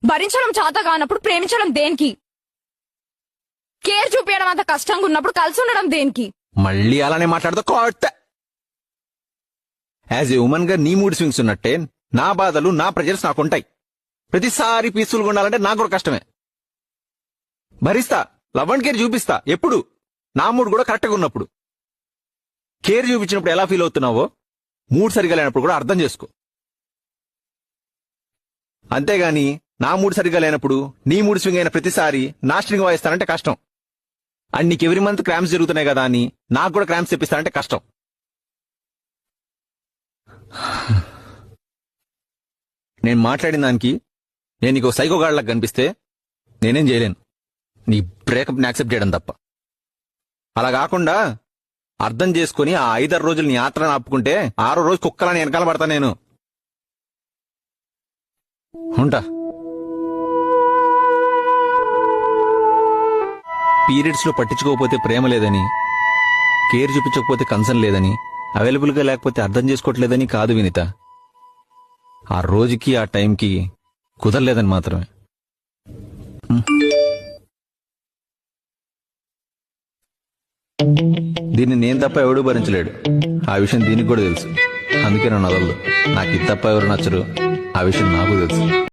భరించడం చేత కానప్పుడు ప్రేమించడం దేనికి? కేర్ చూపించడం అంత కష్టంగా ఉన్నప్పుడు కలిసి ఉండడం దేనికి? మళ్ళీ అలానే మాట్లాడుతూ కోట. యాజ్ ఏ ఉమెన్ గా నీ మూడ్ స్వింగ్స్ ఉన్నట్టే నా బాధలు నా ప్రెజర్స్ నాకుంటాయి. ప్రతిసారి పీస్ఫుల్ గా ఉండాలంటే నాకు కూడా కష్టమే. భరిస్తా, లవ్ అండ్ కేర్ చూపిస్తా ఎప్పుడు, నా మూడ్ కూడా కరెక్ట్ గా ఉన్నప్పుడు. కేర్ చూపించినప్పుడు ఎలా ఫీల్ అవుతున్నావో మూడ్ సరిగా లేనప్పుడు కూడా అర్థం చేసుకో. అంతేగాని నా మూడ్ సరిగా లేనప్పుడు నీ మూడ్ స్వింగ్ అయిన ప్రతిసారి నా స్ట్రింగ్ వాయిస్తానంటే కష్టం. అండ్ నీకు ఎవ్రీ మంత్ క్రాంప్స్ జరుగుతున్నాయి కదా అని నాకు కూడా క్రాంప్స్ తెప్పిస్తానంటే కష్టం. నేను మాట్లాడిన దానికి నేను నీకు సైకోగాళ్ళకి కనిపిస్తే నేనేం చేయలేను, నీ బ్రేకప్ని యాక్సెప్ట్ చేయడం తప్ప. అలా కాకుండా అర్థం చేసుకుని ఆ 5-6 రోజులు నీ యాత్రను ఆపుకుంటే 6వ రోజు కుక్కలని వెనకాల పడతా నేను. ఉంటా. పీరియడ్స్ లో పట్టించుకోకపోతే ప్రేమ లేదని, కేర్ చూపించకపోతే కన్సర్న్ లేదని, అవైలబుల్ గా లేకపోతే అర్థం చేసుకోవట్లేదని కాదు వినిత. ఆ రోజుకి ఆ టైంకి కుదరలేదని మాత్రమే. దీన్ని నేను తప్ప ఎవడూ భరించలేడు, ఆ విషయం దీనికి కూడా తెలుసు. అందుకే నన్ను వదలదు. నాకు ఇది తప్ప ఎవరు నచ్చరు, ఆ విషయం నాకు తెలుసు.